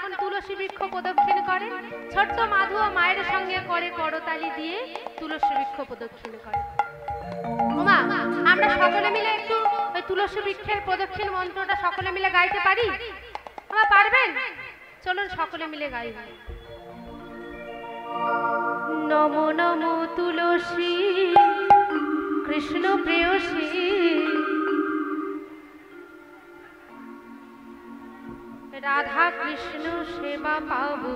যখন তুলসী বৃক্ষ প্রদক্ষিণ করে, ছোট্ট মাধু মায়ের সঙ্গে করে করতালি দিয়ে তুলসী বৃক্ষ প্রদক্ষিণ করে। ওমা, আমরা সকলে মিলে একটু ওই তুলসী বৃক্ষের প্রদক্ষিণ মন্ত্রটা সকলে মিলে গাইতে পারি? ওমা, পারবেন? চলুন সকলে মিলে গাইব। নমো নমো তুলসী কৃষ্ণ প্রেয়সী, রাধা কৃষ্ণ সেবা পাবো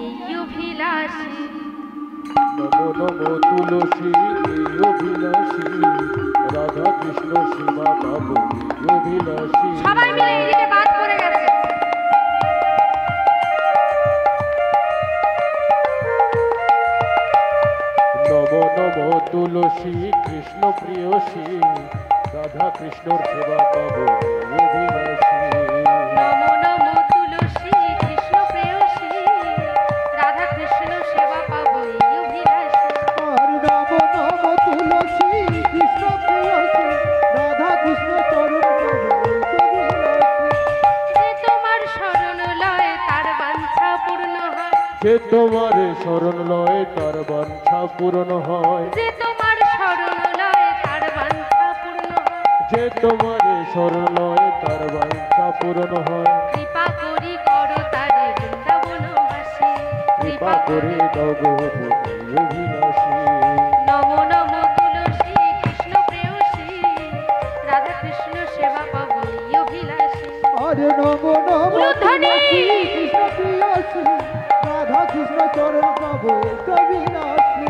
এই অভিলাষী। নমো নমো তুলসী এই অভিলাষী, রাধা কৃষ্ণ সেবা পাবো এই অভিলাষী। সবাই মিলে এইদিকে বাদ পড়ে গেছে। নমো নমো তুলসী কৃষ্ণ প্রেয়সী, রাধা কৃষ্ণর সেবা পাবো এই অভিলাষী। নমো নমো তুলসী কৃষ্ণ প্রেয়সী, রাধা কৃষ্ণ সেবা পাবো এই অভিলাষী। আর নমো নমো তুলসী কৃষ্ণ প্রেয়সী, রাধা কৃষ্ণ চরণ পাবো এই অভিলাষী। যে তোমার শরণ লয় তার বাঞ্ছা পূর্ণ হয়, যে তোমার শরণ লয় তার বাঞ্ছা পূরণ হয়, যে তোমার শরণ লয় তার বাঞ্ছা পূর্ণ হয়। যে তোমার শরণ লয় তার বাঞ্ছা পূরণ হয়। কৃপা করি করো তারে বৃন্দাবনবাসী, কৃপা করে দাও গো এই অভিলাষী। নমো নমো তুলসী কৃষ্ণ প্রেয়সী, রাধা কৃষ্ণ সেবা পাবো এই অভিলাষী। আর নমো নমো উলুধ্বনি! তুলসী কৃষ্ণ প্রেয়সী, রাধা কৃষ্ণ চরণ পাবো এই অভিলাষী।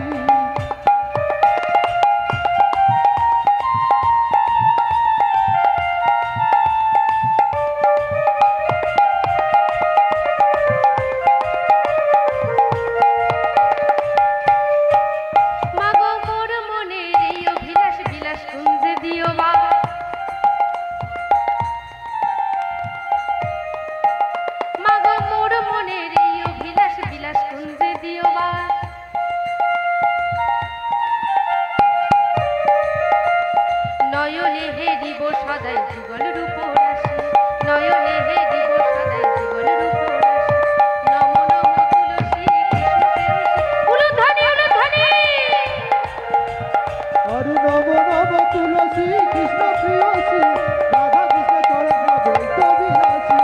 মাগো মোর মনের এই অভিলাষ বিলাস কুঞ্জে দিও বা, মাগো মোর মনের এই অভিলাষ বিলাস কুঞ্জে দিও বা। নয়নে হেরিব সদাই যুগল রূপ রাশি, নয়নে হেরিব সদাই যুগল রূপ রাশি। নমো নমো তুলসী কৃষ্ণ প্রেয়সী। উলুধ্বনি, উলুধ্বনি! আর নমো নমো তুলসী কৃষ্ণ প্রেয়সী, রাধা কৃষ্ণ চরণ পাবো এই অভিলাষী।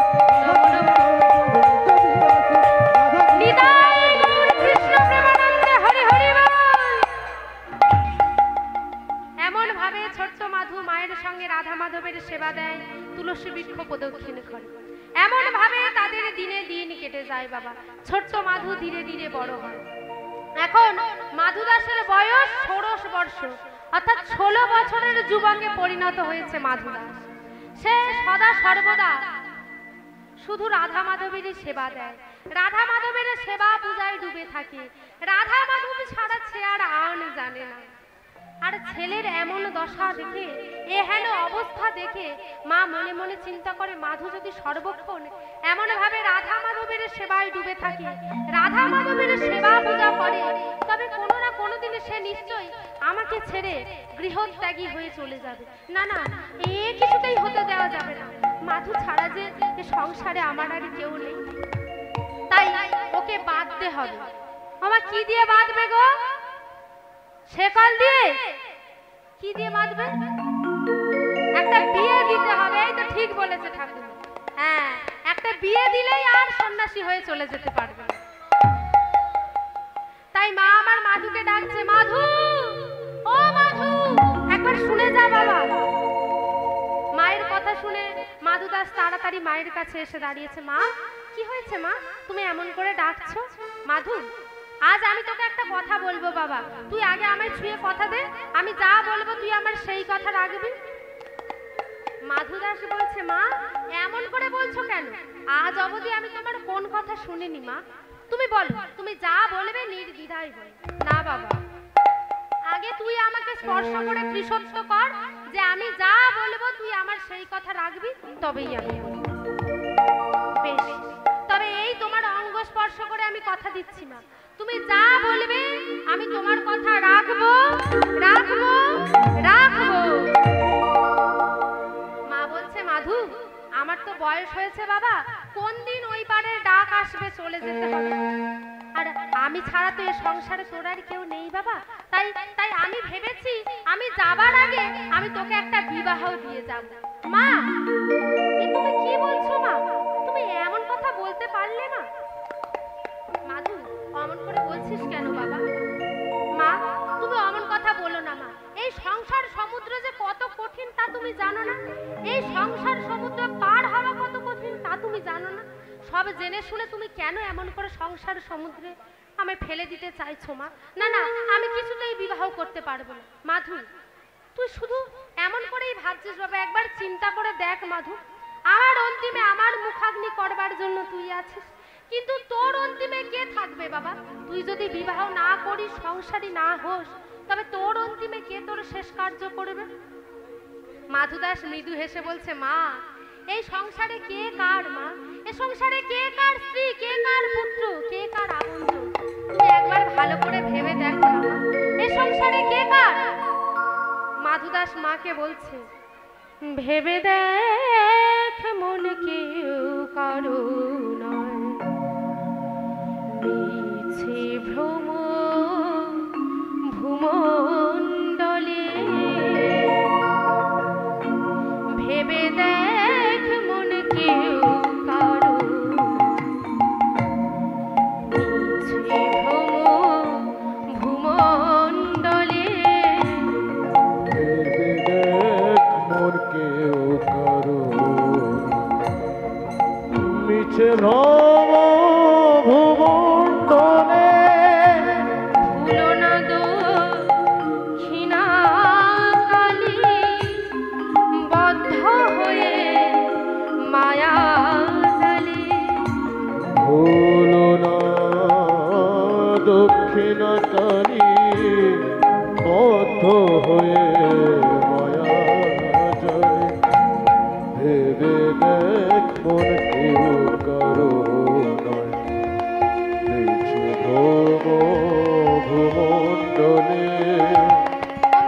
রাধা কৃষ্ণ চরণ পাবো এই অভিলাষী। রাধা কৃষ্ণ নিতাই গৌর কৃষ্ণ প্রেমানন্দে হরি হরি বল। এমন ভাবে ছোট্ট মাধু মায়ের সঙ্গে রাধা মাধবের সেবা দেয়, তুলসী বৃক্ষ প্রদক্ষিণ করে। এমন ভাবে তাদের দিনে দিন কেটে যায় বাবা। ছোট্ট মাধু ধীরে ধীরে বড় হয়। এখন মাধু দাসের বয়স 16 বর্ষ, অর্থাৎ 16 বছরের যুবকে পরিণত হয়েছে মাধু দাস। সে সদা সর্বদা শুধু রাধা মাধবেরই সেবা দেয়, রাধা মাধবের সেবা পূজায় ডুবে থাকে। রাধা মাধব ছাড়া সে আর আন জানে না। আর ছেলের এমন দশা দেখে, এহেন অবস্থা দেখে মা মনে মনে চিন্তা করে, মাধু যদি সর্বক্ষণ এমন ভাবে রাধা মাধবের সেবায় ডুবে থাকে, রাধা মাধবের সেবা পূজা করে, তবে কোনো না কোনো দিনে সে নিশ্চয়ই আমাকে ছেড়ে গৃহত্যাগী হয়ে চলে যাবে। না না, এ কিছুতেই হতে দেওয়া যাবে না। মাধু ছাড়া যে এ সংসারে আমার আর কেউ নেই, তাই ওকে বাঁধতে হবে। আমার কি দিয়ে বাঁধবে গো? শেকল দিয়ে? কি দিয়ে বাঁধবে? একটা বিয়ে দিতে হবে। এই তো ঠিক বলেছে ঠাকুর। হ্যাঁ, একটা বিয়ে দিলেই আর সন্ন্যাসী হয়ে চলে যেতে পারবে। তাই মা আমার মাধুকে ডাকছে, মাধু, ও মাধু, একবার শুনে যা বাবা। মায়ের কথা শুনে মাধু দাস তাড়াতাড়ি মায়ের কাছে এসে দাঁড়িয়েছে। মা, কি হয়েছে মা? তুমি এমন করে ডাকছো? মাধু, আজ আমি তোকে একটা কথা বলবো বাবা, তুই আগে আমায় ছুঁয়ে কথা দে, আমি যা বলবো তুই আমার সেই কথা রাখবি। মাধু দাস বলছে, মা এমন করে বলছো কেন? আজ অবধি আমি তোমার কোন কথা শুনিনি মা। তুমি বলো, তুমি যা বলবে নির্দ্বিধায় বল। না বাবা, আগে তুই আমাকে স্পর্শ করে ত্রিসত্য কর যে আমি যা বলবো তুই আমার সেই কথা রাখবি, তবেই আমি বলবো। বেশ, তবে এই তোমার অঙ্গ স্পর্শ করে আমি কথা দিচ্ছি মা, তুমি যা বলবে আমি তোমার কথা রাখবো, রাখবো, রাখবো। মা বলছে, মাধু, আমার তো বয়স হয়েছে বাবা, কোন দিন ওই পারের ডাক চলে যেতে হবে। আর আমি ছাড়া তো এ সংসারে তোর আর কেউ নেই বাবা। তাই তাই আমি ভেবেছি আমি যাবার আগে আমি তোকে একটা বিবাহ দিয়ে যাব। মা, এ তুমি কি বলছো মা? তুমি এমন কথা বলতে পারলে মা? মাধু, অমন করে বলছিস কেন বাবা? মা, তুমি অমন কথা বলো না মা। এই সংসার সমুদ্র যে কত কঠিন তা তুমি জানো না? এই সংসার সমুদ্র পার হওয়া কত কঠিন তা তুমি জানো না? সব জেনে শুনে তুমি কেন এমন করে সংসার সমুদ্রে আমায় ফেলে দিতে চাইছো মা? না না, আমি কিছুতেই বিবাহ করতে পারবো না। মাধু, তুই শুধু এমন করেই ভাবছিস বাবা। একবার চিন্তা করে দেখ মাধু, আমার অন্তিমে আমার মুখাগ্নি করবার জন্য তুই আছিস, কিন্তু তোর অন্তিমে কে থাকবে বাবা? তুই যদি বিবাহ না করিস, সংসারী না হোস, তবে তোর অন্তিমে কে তোর শেষ কার্য করবে? মাধুদাস মৃদু হেসে বলছে, মা, এই সংসারে কে কার মা? এ সংসারে কে কার স্ত্রী, কে কার পুত্র, কে কার আপনজন? তুই একবার ভালো করে ভেবে দেখ না মা, এ সংসারে কে কার? মাধুদাস মাকে বলছে, ভেবে দেখ মন কেউ কারো নয়, মিছে ভ্রম ভূমণ্ডলে। ভেবে দেখ মন কেউ কারো, মিছে ভ্রম ভূমণ্ডলে। ভেবে দেখ মন কেউ কারো, মিছে ভ্রম ভুবণ্ডলে। ভুলো না দক্ষিণা কালী, বদ্ধ হয়ে মায়া জালে। ভুলো না দক্ষিণাকালী, বদ্ধ হয়ে মায়া জলে। ভেবে দেখ মন কেউ কারো নয়, মিছে ভ্রম ভূমণ্ডলে।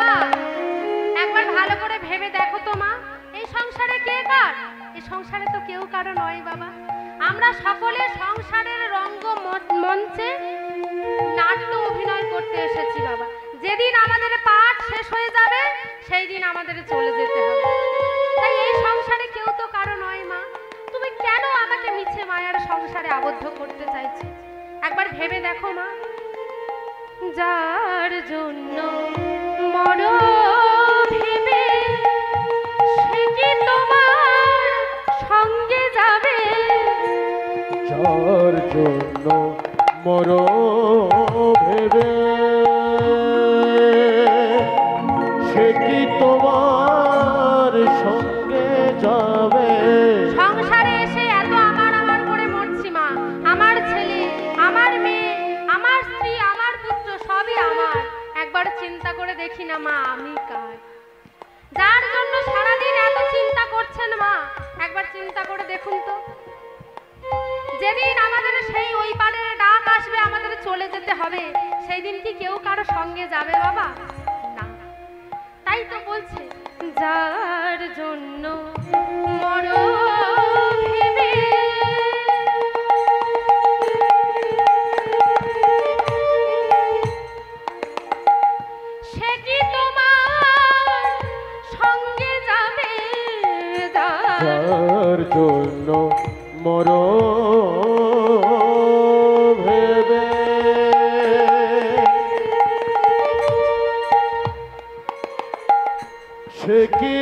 মা, একবার ভালো করে ভেবে দেখো তো মা, এই সংসারে কে কার? এই সংসারে তো কেউ কারো নয় বাবা। আমরা সকলে সংসারের মঞ্চে নাট্য অভিনয় করতে এসেছি বাবা। যেদিন আমাদের পাঠ শেষ হয়ে যাবে সেই দিন আমাদের চলে যেতে হবে। তাই এই সংসারে কেউ তো কারো নয় মা। তুমি কেন আমাকে মিছে মায়ার সংসারে আবদ্ধ করতে চাইছো? একবার ভেবে দেখো মা, যার জন্য মর ভেবে, সে কি তোমার সঙ্গে যাবে? যার জন্য মর ভেবে, সে কি তোমার সঙ্গে যাবে? সংসারে এসে এত আমার আমার করে মরছি মা। আমার ছেলে, আমার মেয়ে, আমার স্ত্রী, আমার পুত্র সবই আমার। একবার চিন্তা করে দেখি না মা, আমি কার? যার জন্য সারাদিন এত চিন্তা করছেন মা, একবার চিন্তা করে দেখুন তো। যেদিন আমাদের সেই ওই পারের ডাক আসবে, আমাদের চলে যেতে হবে, সেই দিন কি কেউ কারো সঙ্গে যাবে বাবা? না। তাই তো বলছে, যার জন্য মর ভেবে, সে কি তোমার সঙ্গে যাবে? যার জন্য মর ভেবে, সে কি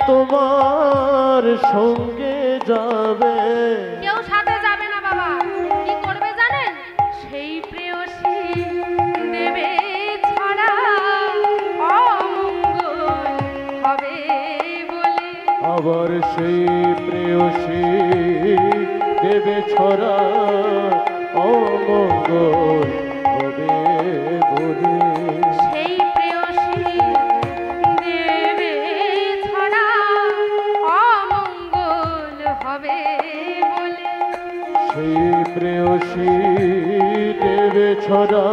তোমার সঙ্গে যাবে? কেউ সাথে যাবে না বাবা। কি করবে জানেন? সেই প্রেয়সী দেবে ছড়া, অমঙ্গল হবে বলে। আবার সেই প্রেয়সী দেবে ছড়া, অমঙ্গল হবে বলে। সেই প্রেয়সী দেবে ছড়া, অমঙ্গল হবে বলে। সেই প্রেয়সী দেবে ছড়া,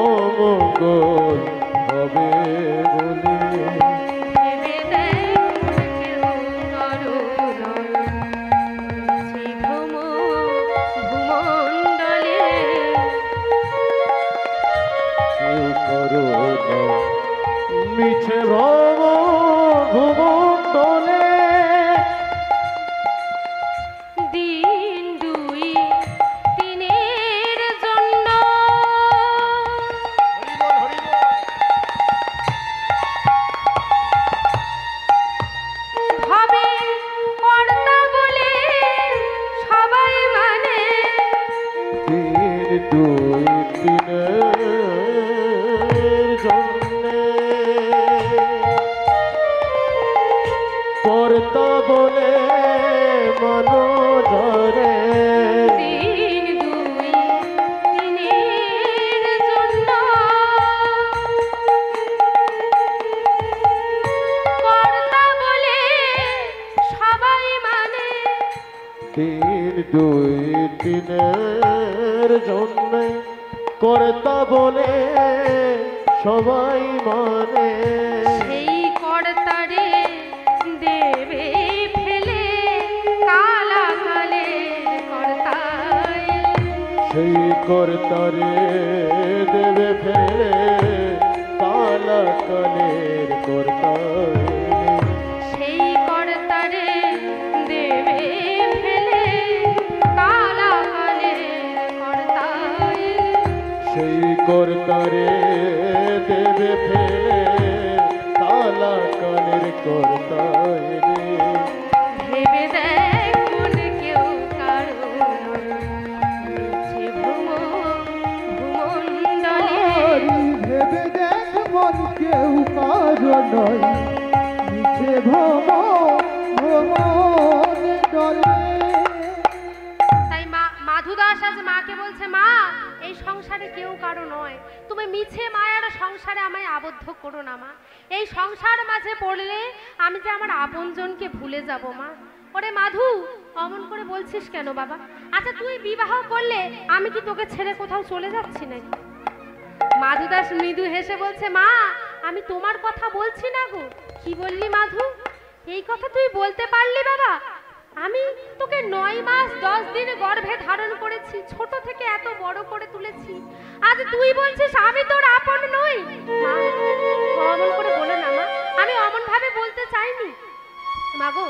অমঙ্গল হবে বলে। ভেবে দেখ কেউ কারো নয়, মিছে ভ্রম ভূমণ্ডলে। ধরে দিন দুই দিনের জন্য কর্তা বলে সবাই মানে। দিন দুই দিনের জন্য কর্তা বলে সবাই মানে। সেই কর্তারে দেবে ফেলে কালাকালের কর্তায়। সেই কর্তারে দেবে ফেলে কালা কালের কর্তায়। সেই কর্তারে দেবে ফেলে কালাকালের কর্তায়। সেই কর্তারে দেবে ফেলে কালা কালের কর্তায়। ভেবে দেখ মন কেউ কারো মিছে ভ্রমণ্ডলে। ভেবে দেখ মন কেউ কারো নয়, মিছে ভ্রমণে ডলে। তাই মাধু দাস আজ মাকে বলছে, মা এই সংসারে কেউ কারো নয়, তুমি মিছে মায়ার সংসারে আমায় আবদ্ধ করো না মা। এই সংসার মাঝে পড়লে আমি যে আমার আপনজনকে ভুলে যাব মা। ওরে মাধু, অমন করে বলছিস কেন বাবা? আচ্ছা তুই বিবাহ করলে আমি কি তোকে ছেড়ে কোথাও চলে যাচ্ছি নাকি? মাধু দাস মৃদু হেসে বলছে, মা আমি তোমার কথা বলছি না গো। কি বললি মাধু? এই কথা তুই বলতে পারলি বাবা? আমি তোকে 9 মাস 10 দিন গর্ভে ধারণ করেছি, ছোট থেকে এত বড় করে তুলেছি, আজ তুই বলছিস আমি তোর আপন নই? মা অমন করে বলো না মা, আমি অমন ভাবে বলতে চাইনি। মাগো,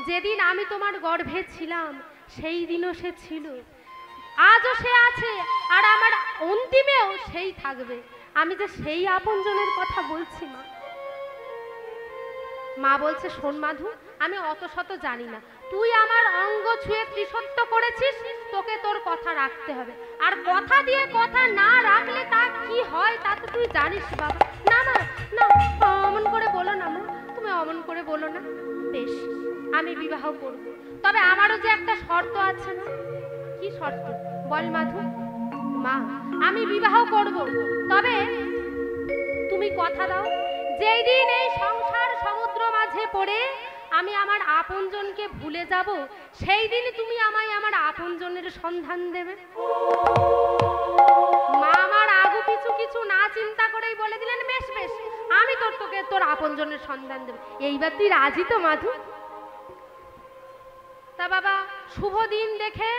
যেদিন আমি তোমার গর্ভে ছিলাম সেই দিনও সে ছিল, আজও সে আছে, আর আমার অন্তিমেও সেই থাকবে। আমি যে সেই আপনজনের কথা বলছি মা। মা বলছে, শোন মাধু, আমি অত শত জানি না, তুই আমার অঙ্গ ছুঁয়ে ত্রিসত্য করেছিস, তোকে তোর কথা রাখতে হবে। আর কথা দিয়ে কথা না রাখলে তা কি হয় তা তো তুই জানিস বাবা। না না না, অমন করে বলো না মা, তুমি অমন করে বলো না। বেশ, আমি বিবাহ করব, তবে আমারও যে একটা শর্ত আছে না। কি শর্ত বল মাধু? মা আমি বিবাহ করব, তবে তুমি কথা দাও, যেই দিন এই সংসার সমুদ্র মাঝে পড়ে আমি আমার আপনজনকে ভুলে যাব, সেই দিন তুমি আমায় আমার আপনজনের সন্ধান দেবে। মা আমার আগু পিছু কিছু না চিন্তা করেই বলে দিলেন, বেশ বেশ, আমি তোকে তোর আপনজনের সন্ধান দেব। এইবার তুই রাজি তো মাধু? তা বাবা, শুভ দিন দেখে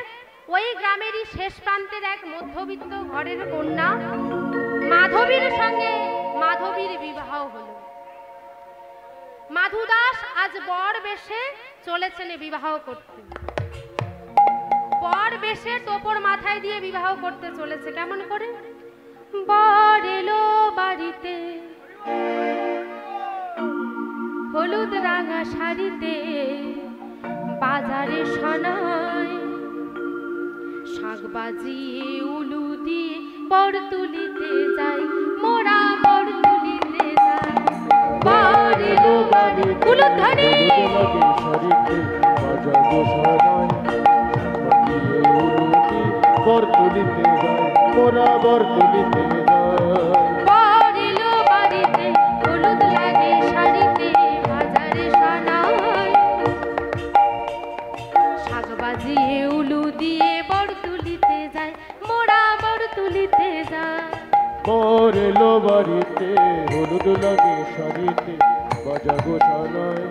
ওই গ্রামেরই শেষ প্রান্তের এক মধ্যবিত্ত ঘরের কন্যা মাধবীর সঙ্গে মাধবীর বিবাহ হলো। মাধু দাস আজ বর বেশে চলেছেন বিবাহ করতে। বর বেশে টোপর মাথায় দিয়ে বিবাহ করতে চলেছে। কেমন করে? বর এলো বাড়িতে হলুদ রাঙা শাড়িতে, বাজারে সোনায় শাক বাজিয়ে উলু দিয়ে বর তুলিতে যাই, মোরা বর তুলিতে যাই। বর এলো বাড়িতে উলুধ্বনি, বর তুলিতে যায়, মোরা বর তুলিতে যায়। বর এলো বাড়িতে হলুদ লাগে শাড়িতে, বাজারে সোনায় শাক বাজিয়ে উলু দিয়ে বর তুলিতে যায়, মোরা বর তুলিতে যায়। বর এলো বাড়িতে হলুদ লাগে শাড়িতে, বাজা গোসালায়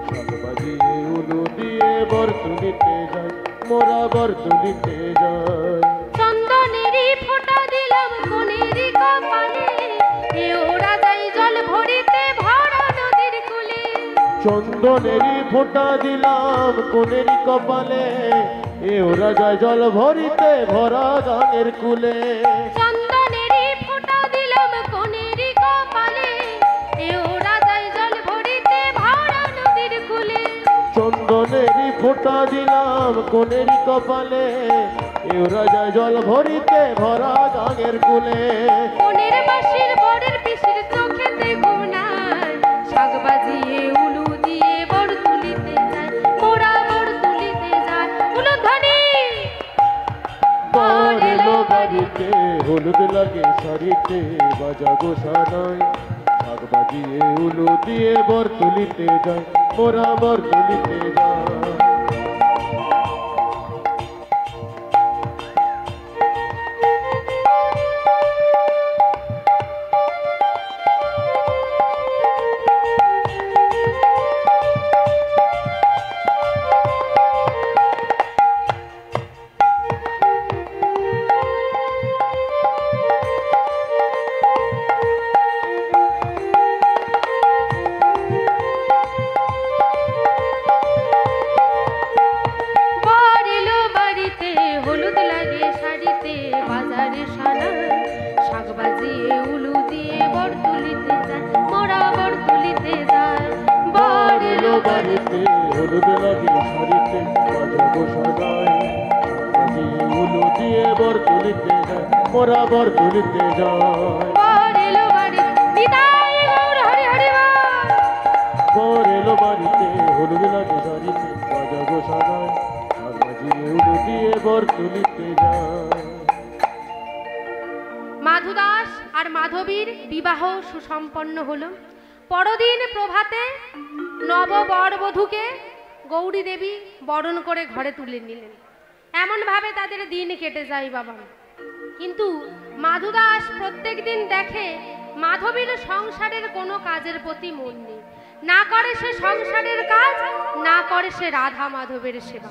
শাক বাজিয়ে উলু দিয়ে বর তুলিতে যায়, মোরা বর তুলিতে যায়। চন্দনেরই ফোঁটা দিলাম কোনেরই কপালে, এ ওরা যাই জল ভরিতে ভরা নদীর কূলে। চন্দনেরই ফোঁটা দিলাম কোনেরই কপালে, এ ওরা যায় জল ভরিতে ভরা গাঙের কুলে। চন্দনেরই ফোঁটা দিলাম কোনেরই কপালে, এ ওরা যাই জল ভরিতে ভরা নদীর কূলে। চন্দনেরই ফোঁটা দিলাম কোনেরই কপালে, এ ওরা যায় জল ভরিতে ভরা গাঙের কুলে। কোনের বাসির বরের পিসির চোখেতে ঘুম নাই, শাক বাজিয়ে উলু দিয়ে বর তুলিতে যায়, মোরা বর তুলিতে যায়। উলু বাড়িতে হলুদ লাগে শাড়িতে বাজাবো সানাই শাক বাজিয়ে উলু দিয়ে বর তুলিতে যায় মোরা বর তুলিতে যায় বাড়িতে হলুদ লাগে শাড়িতে বাজাবো সানাই বাজিয়ে উলু দিয়ে বর তুলিতে যায় মোরা বর তুলিতে যায় বর এলো বাড়িতে হলুদ লাগে শাড়িতে বাজাবো সানাই শাক বাজিয়ে উলু দিয়ে বর তুলিতে যায়। মাধু দাস আর মাধবীর বিবাহ সুসম্পন্ন হলো। পরদিন প্রভাতে নব বরবধূকে গৌরী দেবী বরণ করে ঘরে তুলে নিলেন। এমন ভাবে তাদের দিন কেটে যায় বাবা। কিন্তু মাধু দাস প্রত্যেক দিন দেখে মাধবীর সংসারের কোনো কাজের প্রতি মন নেই, না করে সে সংসারের কাজ, না করে সে রাধা মাধবের সেবা।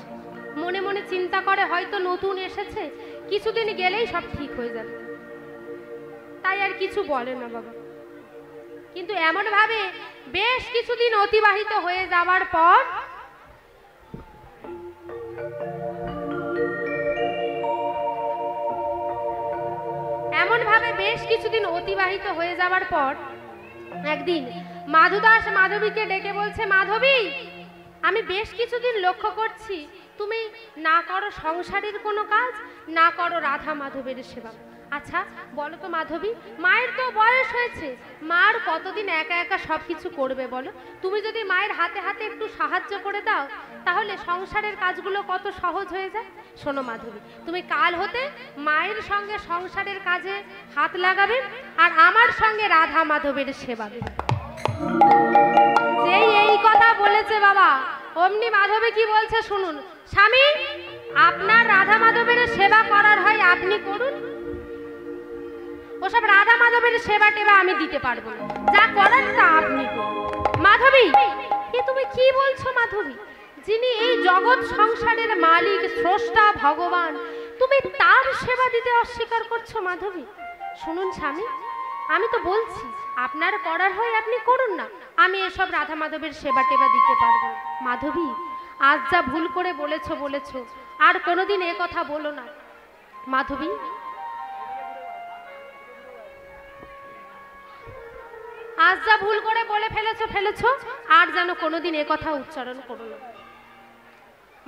মনে মনে চিন্তা করে হয়তো নতুন এসেছে, কিছুদিন গেলেই সব ঠিক হয়ে যাবে, তাই আর কিছু বলে না বাবা। কিন্তু এমন ভাবে বেশ কিছুদিন অতিবাহিত হয়ে যাওয়ার পর একদিন মাধু দাস মাধবীকে ডেকে বলছে, মাধবী, আমি বেশ কিছুদিন লক্ষ্য করছি তুমি না করো সংসারের কোনো কাজ, না করো রাধা মাধবের সেবা। আচ্ছা বলো তো মাধবী, মায়ের তো বয়স হয়েছে, মার কতদিন একা একা সব কিছু করবে বলো? তুমি যদি মায়ের হাতে হাতে একটু সাহায্য করে দাও তাহলে সংসারের কাজগুলো কত সহজ হয়ে যায়। শোনো মাধবী, তুমি কাল হতে মায়ের সঙ্গে সংসারের কাজে হাত লাগাবে আর আমার সঙ্গে রাধা মাধবের সেবা দেবে। যেই এই কথা বলেছে বাবা, অমনি মাধবী কি বলছে শুনুন। স্বামী, আপনার রাধা মাধবের সেবা করার হয় আপনি করুন, ওসব রাধা মাধবের সেবা টেবা আমি দিতে পারবো না, যা করার তা আপনি করুন। মাধবী, এ তুমি কি বলছো মাধবী? যিনি এই জগৎ সংসারের মালিক, স্রষ্টা, ভগবান, তুমি তার সেবা দিতে অস্বীকার করছো মাধবী? শুনুন স্বামী, আমি তো বলছি আপনার করার হয় আপনি করুন না, আমি এসব রাধা মাধবের সেবা টেবা দিতে পারবো না। মাধবী, আজ যা ভুল করে বলেছো বলেছো, আর কোনোদিন এ কথা বলো না। মাধবী, আজ যা ভুল করে বলে ফেলেছো, আর যেন কোনোদিন এ কথা উচ্চারণ করো না।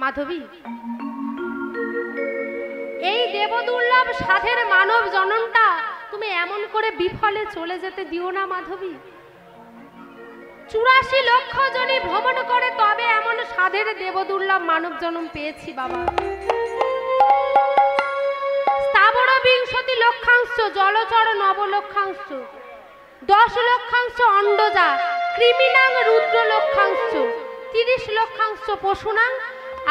মাধবী, এই দেবদুর্লভ সাধের মানব জননটা তুমি এমন করে বিফলে চলে যেতে দিও না মাধবী। 84 লক্ষ জনই ভ্রমণ করে তবে এমন সাধের দেবদুর্লভ মানব জন্ম পেয়েছি বাবা। স্থাবর 20 লক্ষাংশ, জলচর 9 লক্ষাংশ, 10 লক্ষাংশ অন্ডজা, কৃমিনাং রুদ্র লক্ষাংশ, 30 লক্ষাংশ পশুনাং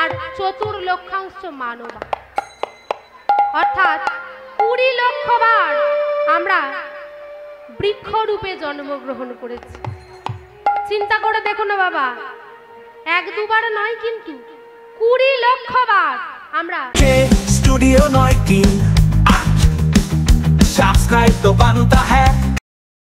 আর 4 লক্ষাংশ মানবা। অর্থাৎ 20 লক্ষ বার আমরা বৃক্ষরূপে জন্মগ্রহণ করেছি। চিন্তা করে দেখো না বাবা, 1-2 নয়, কিন্তু 20 লক্ষ বার আমরা স্টুডিও 9 3 8 সাবস্ক্রাইব তো বান্তা